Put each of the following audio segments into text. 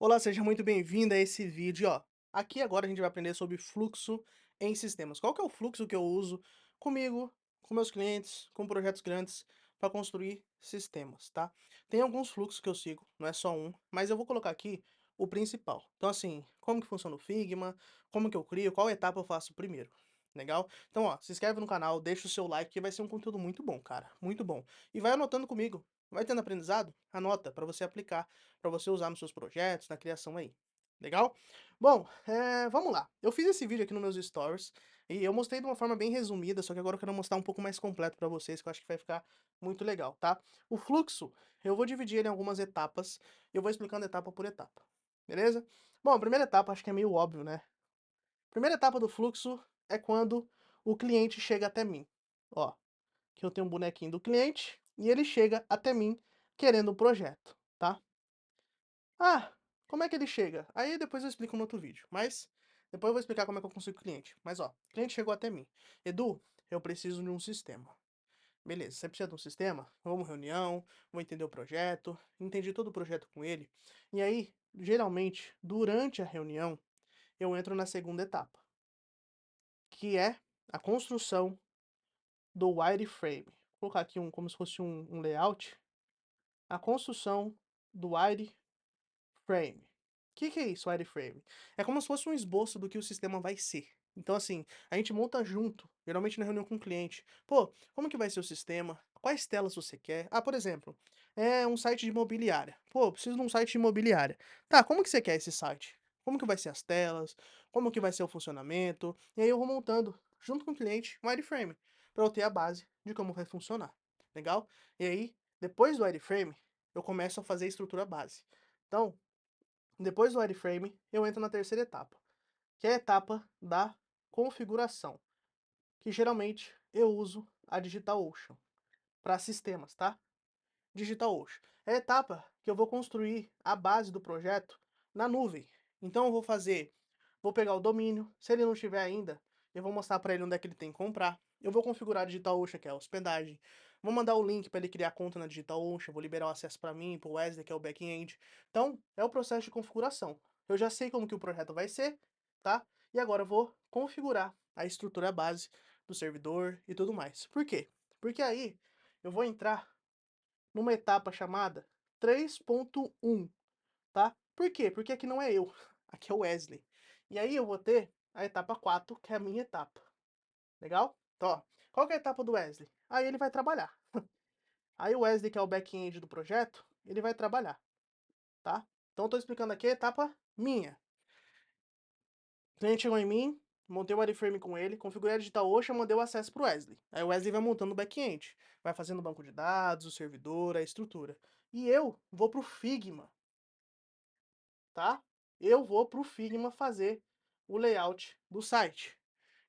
Olá, seja muito bem-vindo a esse vídeo, ó. Aqui agora a gente vai aprender sobre fluxo em sistemas. Qual que é o fluxo que eu uso comigo, com meus clientes, com projetos grandes para construir sistemas, tá? Tem alguns fluxos que eu sigo, não é só um, mas eu vou colocar aqui o principal. Então assim, como que funciona o Figma, como que eu crio, qual etapa eu faço primeiro. Legal? Então, ó, se inscreve no canal, deixa o seu like que vai ser um conteúdo muito bom, cara, muito bom. E vai anotando comigo. Vai tendo aprendizado? Anota para você aplicar para você usar nos seus projetos, na criação aí. Legal? Bom, vamos lá. Eu fiz esse vídeo aqui nos meus stories e eu mostrei de uma forma bem resumida, só que agora eu quero mostrar um pouco mais completo para vocês, que eu acho que vai ficar muito legal, tá? O fluxo, eu vou dividir ele em algumas etapas, e eu vou explicando etapa por etapa, beleza? Bom, a primeira etapa acho que é meio óbvio, né? Primeira etapa do fluxo é quando o cliente chega até mim. Ó, que eu tenho um bonequinho do cliente e ele chega até mim querendo um projeto, tá? Ah, como é que ele chega? Aí depois eu explico no outro vídeo, mas depois eu vou explicar como é que eu consigo cliente. Mas ó, o cliente chegou até mim. Edu, eu preciso de um sistema. Beleza, você precisa de um sistema? Vamos reunião, vou entender o projeto, entendi todo o projeto com ele. E aí, geralmente, durante a reunião, eu entro na segunda etapa, que é a construção do wireframe. Vou colocar aqui como se fosse um layout. A construção do wireframe. Que é isso, wireframe? É como se fosse um esboço do que o sistema vai ser. Então, assim, a gente monta junto, geralmente na reunião com o cliente. Pô, como que vai ser o sistema? Quais telas você quer? Ah, por exemplo, é um site de imobiliária. Pô, preciso de um site de imobiliária. Tá, como que você quer esse site? Como que vai ser as telas? Como que vai ser o funcionamento? E aí eu vou montando, junto com o cliente, um wireframe, para eu ter a base de como vai funcionar. Legal? E aí, depois do wireframe, eu começo a fazer a estrutura base. Então, depois do wireframe, eu entro na terceira etapa, que é a etapa da configuração, que geralmente eu uso a DigitalOcean para sistemas, tá? DigitalOcean. É a etapa que eu vou construir a base do projeto na nuvem. Então eu vou pegar o domínio, se ele não tiver ainda, eu vou mostrar para ele onde é que ele tem que comprar. Eu vou configurar a DigitalOcean, que é a hospedagem. Vou mandar o link para ele criar conta na DigitalOcean, vou liberar o acesso para mim, para o Wesley, que é o back-end. Então, é o processo de configuração. Eu já sei como que o projeto vai ser, tá? E agora eu vou configurar a estrutura base do servidor e tudo mais. Por quê? Porque aí eu vou entrar numa etapa chamada 3.1, tá? Por quê? Porque aqui não é eu, aqui é o Wesley. E aí eu vou ter a etapa 4, que é a minha etapa. Legal? Então, ó, qual que é a etapa do Wesley? Aí ele vai trabalhar. Aí o Wesley, que é o back-end do projeto, ele vai trabalhar, tá? Então eu tô explicando aqui a etapa minha. O cliente chegou em mim, montei o wireframe com ele, configurei a DigitalOcean, mandei o acesso pro Wesley. Aí o Wesley vai montando o back-end, vai fazendo o banco de dados, o servidor, a estrutura. E eu vou pro Figma, tá? Eu vou para o Figma fazer o layout do site.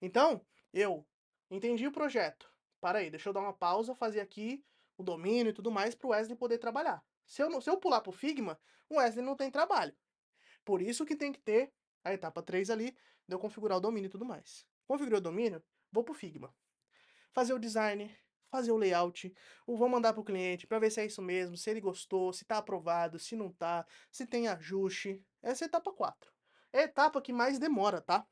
Então, eu entendi o projeto. Para aí, deixa eu dar uma pausa, fazer aqui o domínio e tudo mais para o Wesley poder trabalhar. Se eu pular para o Figma, o Wesley não tem trabalho. Por isso que tem que ter a etapa 3 ali, de eu configurar o domínio e tudo mais. Configurei o domínio, vou para o Figma fazer o design, fazer o layout, vou mandar para o cliente para ver se é isso mesmo, se ele gostou, se está aprovado, se não está, se tem ajuste. Essa é a etapa 4. É a etapa que mais demora, tá?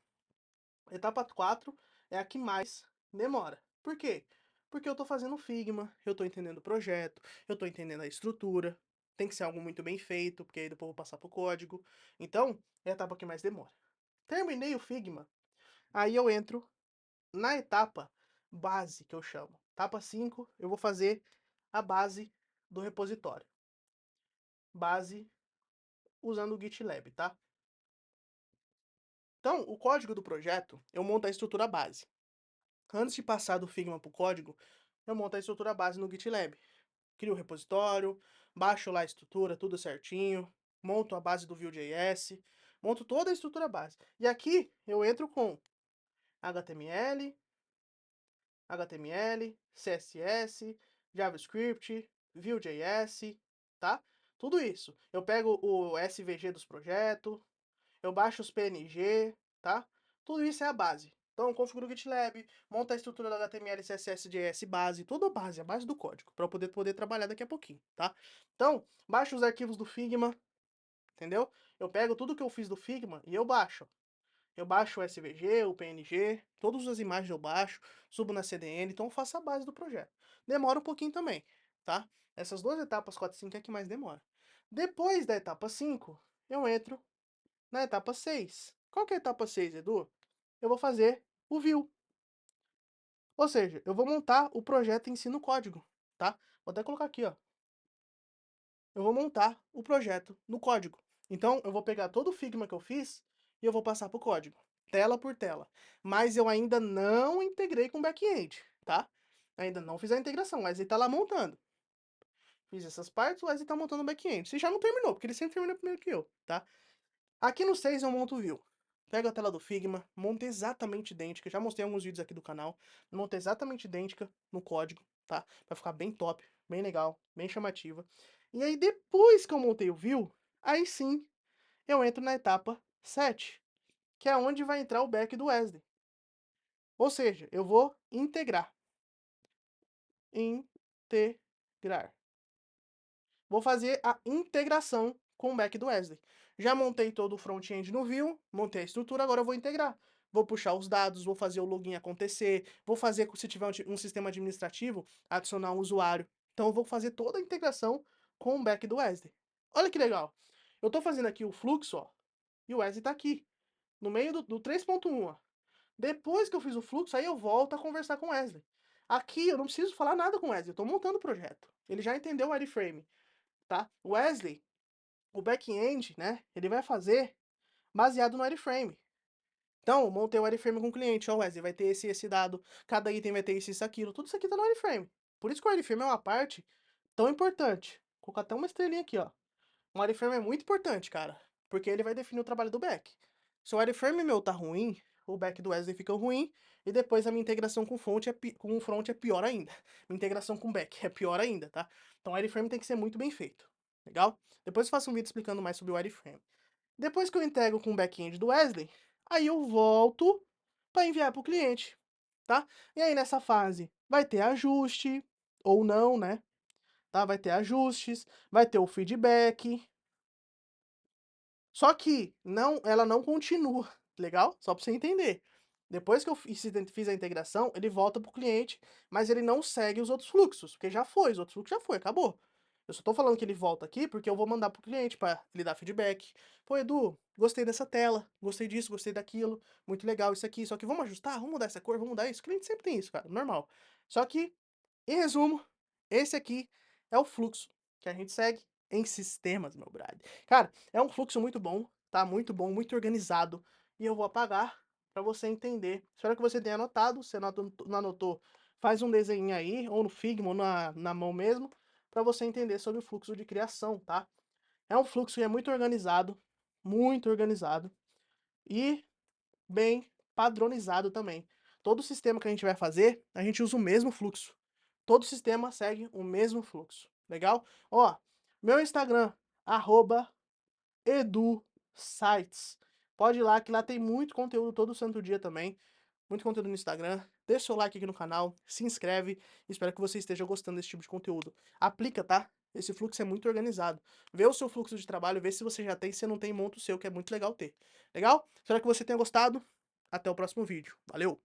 A etapa 4 é a que mais demora. Por quê? Porque eu estou fazendo Figma, eu estou entendendo o projeto, eu estou entendendo a estrutura, tem que ser algo muito bem feito, porque aí depois eu vou passar para o código. Então, é a etapa que mais demora. Terminei o Figma, aí eu entro na etapa base, que eu chamo. Etapa 5, eu vou fazer a base do repositório. Base usando o GitLab, tá? Então, o código do projeto, eu monto a estrutura base. Antes de passar do Figma para o código, eu monto a estrutura base no GitLab. Crio o repositório, baixo lá a estrutura, tudo certinho, monto a base do Vue.js, monto toda a estrutura base. E aqui eu entro com HTML, CSS, JavaScript, Vue.js, tá? Tudo isso. Eu pego o SVG dos projetos, eu baixo os PNG, tá? Tudo isso é a base. Então, eu configuro o GitLab, monta a estrutura do HTML, CSS, JS, base, tudo a base do código, para eu poder trabalhar daqui a pouquinho, tá? Então, baixo os arquivos do Figma, entendeu? Eu pego tudo que eu fiz do Figma e eu baixo. Eu baixo o SVG, o PNG, todas as imagens eu baixo, subo na CDN, então eu faço a base do projeto. Demora um pouquinho também, tá? Essas duas etapas, 4 e 5, é que mais demora. Depois da etapa 5, eu entro na etapa 6. Qual que é a etapa 6, Edu? Eu vou fazer o view. Ou seja, eu vou montar o projeto em si no código, tá? Vou até colocar aqui, ó. Eu vou montar o projeto no código. Então, eu vou pegar todo o Figma que eu fiz e eu vou passar para o código, tela por tela. Mas eu ainda não integrei com o back-end, tá? Ainda não fiz a integração, mas ele tá lá montando. Fiz essas partes, o Wesley tá montando o back-end. Você já não terminou, porque ele sempre termina primeiro que eu, tá? Aqui no 6 eu monto o view. Pego a tela do Figma, monto exatamente idêntica. Já mostrei alguns vídeos aqui do canal. Monto exatamente idêntica no código, tá? Vai ficar bem top, bem legal, bem chamativa. E aí depois que eu montei o view, aí sim eu entro na etapa 7, que é onde vai entrar o back do Wesley. Ou seja, eu vou integrar. Integrar. Vou fazer a integração com o back do Wesley. Já montei todo o front-end no Vue, montei a estrutura, agora eu vou integrar. Vou puxar os dados, vou fazer o login acontecer, vou fazer, se tiver um sistema administrativo, adicionar um usuário. Então eu vou fazer toda a integração com o back do Wesley. Olha que legal. Eu estou fazendo aqui o fluxo, ó, e o Wesley está aqui, no meio do 3.1, ó. Depois que eu fiz o fluxo, aí eu volto a conversar com o Wesley. Aqui eu não preciso falar nada com o Wesley, eu estou montando o projeto. Ele já entendeu o wireframe, tá? O Wesley, o back-end, né, ele vai fazer baseado no wireframe. Então, montei o wireframe com o cliente, ó, Wesley, vai ter esse dado, cada item vai ter isso, aquilo, tudo isso aqui tá no wireframe. Por isso que o wireframe é uma parte tão importante. Vou colocar até uma estrelinha aqui, ó. O wireframe é muito importante, cara, porque ele vai definir o trabalho do back. Se o wireframe meu tá ruim, o back do Wesley fica ruim, e depois a minha integração com o front é pior ainda. Minha integração com o back é pior ainda, tá? Então o wireframe tem que ser muito bem feito, legal? Depois eu faço um vídeo explicando mais sobre o wireframe. Depois que eu integro com o back-end do Wesley, aí eu volto para enviar para o cliente, tá? E aí nessa fase vai ter ajuste, ou não, né? Tá? Vai ter ajustes, vai ter o feedback, só que ela não continua, legal? Só para você entender. Depois que eu fiz a integração, ele volta para o cliente, mas ele não segue os outros fluxos, porque já foi, os outros fluxos já foi, acabou. Eu só estou falando que ele volta aqui porque eu vou mandar para o cliente para ele dar feedback. Pô, Edu, gostei dessa tela, gostei disso, gostei daquilo, muito legal isso aqui, só que vamos ajustar, vamos mudar essa cor, vamos mudar isso. O cliente sempre tem isso, cara, normal. Só que, em resumo, esse aqui é o fluxo que a gente segue em sistemas, meu brother. Cara, é um fluxo muito bom, tá? Muito bom, muito organizado. E eu vou apagar para você entender. Espero que você tenha anotado. Se não anotou, faz um desenho aí, ou no Figma, ou na mão mesmo, para você entender sobre o fluxo de criação, tá? É um fluxo que é muito organizado e bem padronizado também. Todo sistema que a gente vai fazer, a gente usa o mesmo fluxo. Todo sistema segue o mesmo fluxo. Legal? Ó, meu Instagram, @edusites. Pode ir lá, que lá tem muito conteúdo todo santo dia também. Muito conteúdo no Instagram. Deixa o seu like aqui no canal, se inscreve. Espero que você esteja gostando desse tipo de conteúdo. Aplica, tá? Esse fluxo é muito organizado. Vê o seu fluxo de trabalho, vê se você já tem, se não tem, monta o seu, que é muito legal ter. Legal? Espero que você tenha gostado. Até o próximo vídeo. Valeu!